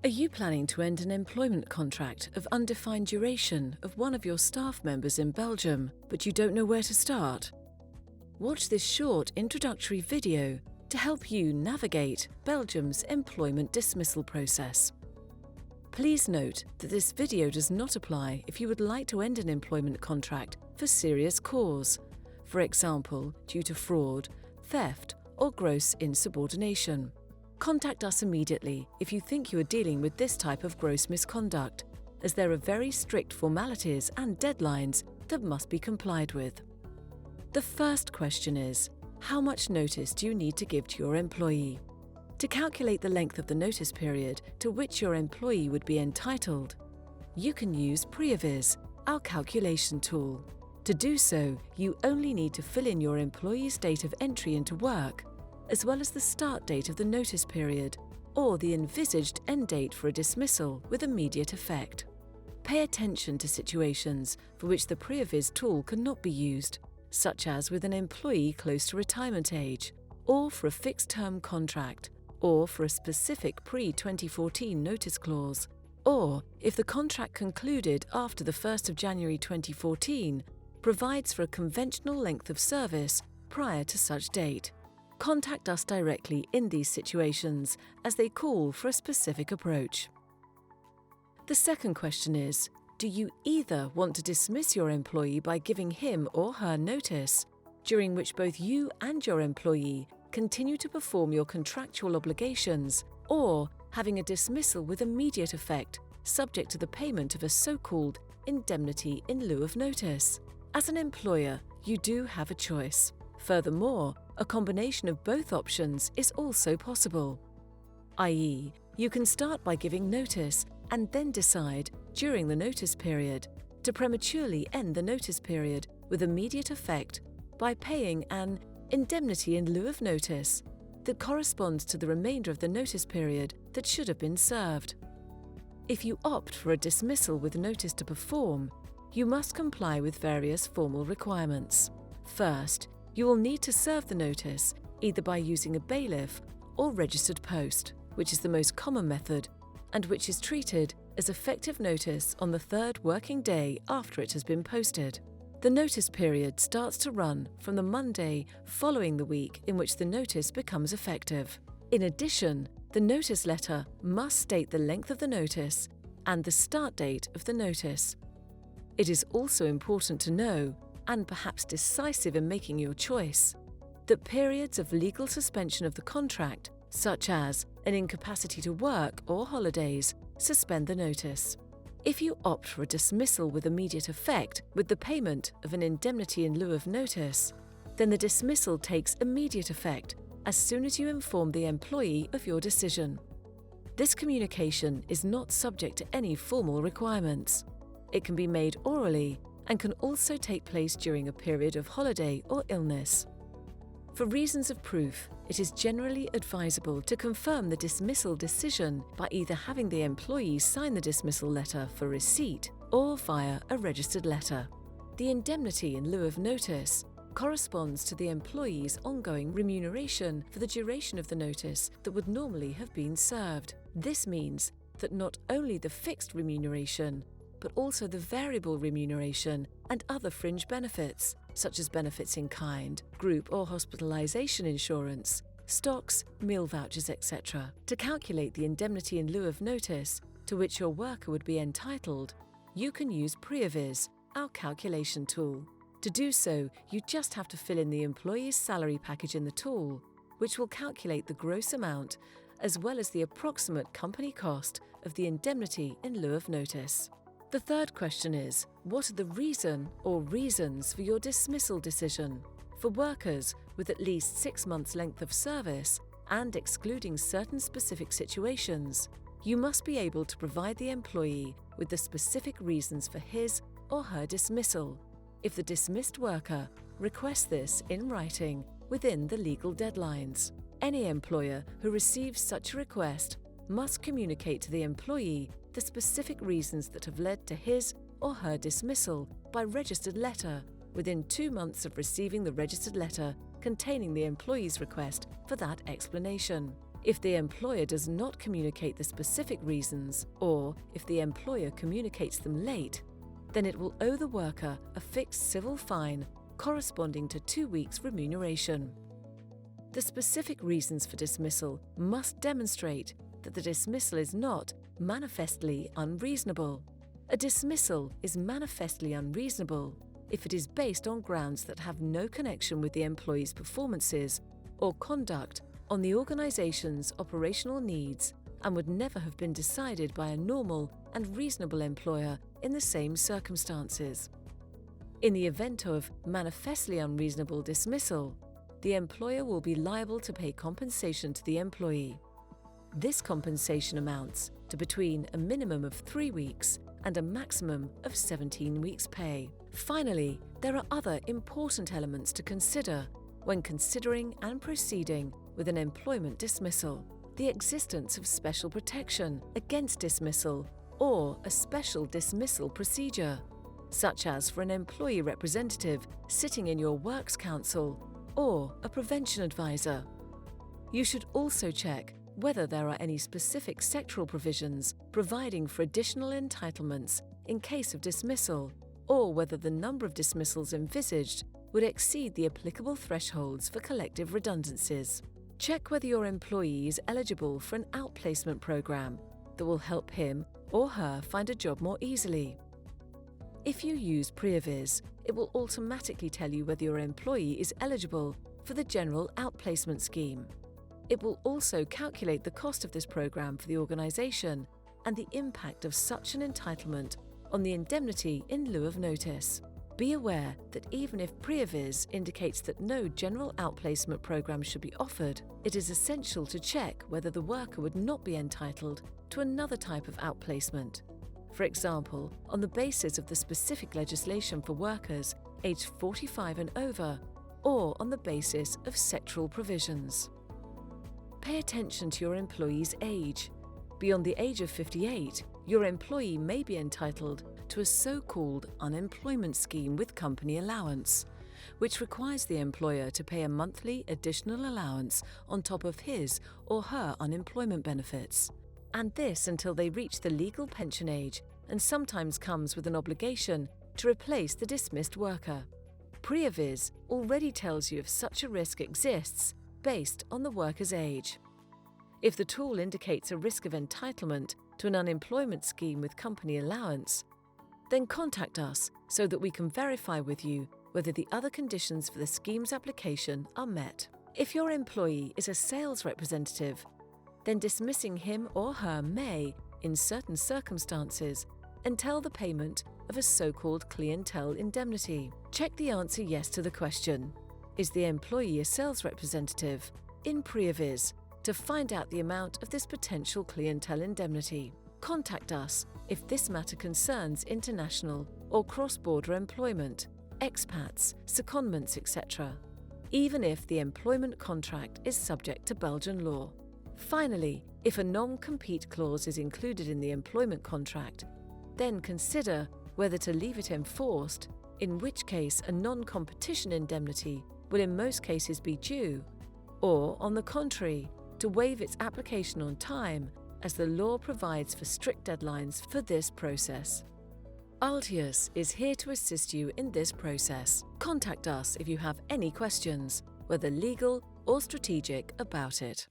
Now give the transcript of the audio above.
Are you planning to end an employment contract of undefined duration of one of your staff members in Belgium, but you don't know where to start? Watch this short introductory video to help you navigate Belgium's employment dismissal process. Please note that this video does not apply if you would like to end an employment contract for serious cause, for example, due to fraud, theft, or gross insubordination. Contact us immediately if you think you are dealing with this type of gross misconduct, as there are very strict formalities and deadlines that must be complied with. The first question is, how much notice do you need to give to your employee? To calculate the length of the notice period to which your employee would be entitled, you can use PREAVIZ, our calculation tool. To do so, you only need to fill in your employee's date of entry into work, as well as the start date of the notice period, or the envisaged end date for a dismissal with immediate effect. Pay attention to situations for which the PREAVIZ tool cannot be used, such as with an employee close to retirement age, or for a fixed-term contract, or for a specific pre-2014 notice clause, or if the contract concluded after the 1st of January 2014 provides for a conventional length of service prior to such date. Contact us directly in these situations as they call for a specific approach. The second question is, do you either want to dismiss your employee by giving him or her notice, during which both you and your employee continue to perform your contractual obligations, or having a dismissal with immediate effect, subject to the payment of a so-called indemnity in lieu of notice? As an employer, you do have a choice. Furthermore, a combination of both options is also possible. i.e., you can start by giving notice and then decide, during the notice period, to prematurely end the notice period with immediate effect by paying an indemnity in lieu of notice that corresponds to the remainder of the notice period that should have been served. If you opt for a dismissal with notice to perform, you must comply with various formal requirements. First, you will need to serve the notice either by using a bailiff or registered post, which is the most common method and which is treated as effective notice on the third working day after it has been posted. The notice period starts to run from the Monday following the week in which the notice becomes effective. In addition, the notice letter must state the length of the notice and the start date of the notice. It is also important to know, and perhaps decisive in making your choice, that periods of legal suspension of the contract, such as an incapacity to work or holidays, suspend the notice. If you opt for a dismissal with immediate effect with the payment of an indemnity in lieu of notice, then the dismissal takes immediate effect as soon as you inform the employee of your decision. This communication is not subject to any formal requirements. It can be made orally and can also take place during a period of holiday or illness. For reasons of proof, it is generally advisable to confirm the dismissal decision by either having the employee sign the dismissal letter for receipt or via a registered letter. The indemnity in lieu of notice corresponds to the employee's ongoing remuneration for the duration of the notice that would normally have been served. This means that not only the fixed remuneration, but also the variable remuneration and other fringe benefits, such as benefits in kind, group or hospitalization insurance, stocks, meal vouchers, etc. To calculate the indemnity in lieu of notice to which your worker would be entitled, you can use PREAVIZ, our calculation tool. To do so, you just have to fill in the employee's salary package in the tool, which will calculate the gross amount as well as the approximate company cost of the indemnity in lieu of notice. The third question is, what are the reason or reasons for your dismissal decision? For workers with at least 6 months' length of service and excluding certain specific situations, you must be able to provide the employee with the specific reasons for his or her dismissal, if the dismissed worker requests this in writing within the legal deadlines. Any employer who receives such a request must communicate to the employee the specific reasons that have led to his or her dismissal by registered letter within 2 months of receiving the registered letter containing the employee's request for that explanation. If the employer does not communicate the specific reasons, or if the employer communicates them late, then it will owe the worker a fixed civil fine corresponding to 2 weeks' remuneration. The specific reasons for dismissal must demonstrate that the dismissal is not manifestly unreasonable. A dismissal is manifestly unreasonable if it is based on grounds that have no connection with the employee's performances or conduct on the organization's operational needs and would never have been decided by a normal and reasonable employer in the same circumstances. In the event of manifestly unreasonable dismissal, the employer will be liable to pay compensation to the employee. This compensation amounts to between a minimum of 3 weeks and a maximum of 17 weeks' pay. Finally, there are other important elements to consider when considering and proceeding with an employment dismissal: the existence of special protection against dismissal or a special dismissal procedure, such as for an employee representative sitting in your works council or a prevention advisor. You should also check whether there are any specific sectoral provisions providing for additional entitlements in case of dismissal, or whether the number of dismissals envisaged would exceed the applicable thresholds for collective redundancies. Check whether your employee is eligible for an outplacement program that will help him or her find a job more easily. If you use PREAVIZ, it will automatically tell you whether your employee is eligible for the general outplacement scheme. It will also calculate the cost of this program for the organization and the impact of such an entitlement on the indemnity in lieu of notice. Be aware that even if PREAVIZ indicates that no general outplacement program should be offered, it is essential to check whether the worker would not be entitled to another type of outplacement. For example, on the basis of the specific legislation for workers aged 45 and over, or on the basis of sectoral provisions. Pay attention to your employee's age. Beyond the age of 58, your employee may be entitled to a so-called unemployment scheme with company allowance, which requires the employer to pay a monthly additional allowance on top of his or her unemployment benefits, and this until they reach the legal pension age, and sometimes comes with an obligation to replace the dismissed worker. PREAVIZ already tells you if such a risk exists based on the worker's age. If the tool indicates a risk of entitlement to an unemployment scheme with company allowance, then contact us so that we can verify with you whether the other conditions for the scheme's application are met. If your employee is a sales representative, then dismissing him or her may, in certain circumstances, entail the payment of a so-called clientele indemnity. Check the answer yes to the question, is the employee a sales representative, in PREAVIZ to find out the amount of this potential clientele indemnity. Contact us if this matter concerns international or cross-border employment, expats, secondments, etc., even if the employment contract is subject to Belgian law. Finally, if a non-compete clause is included in the employment contract, then consider whether to leave it enforced, in which case a non-competition indemnity will in most cases be due, or, on the contrary, to waive its application on time, as the law provides for strict deadlines for this process. ALTIUS is here to assist you in this process. Contact us if you have any questions, whether legal or strategic, about it.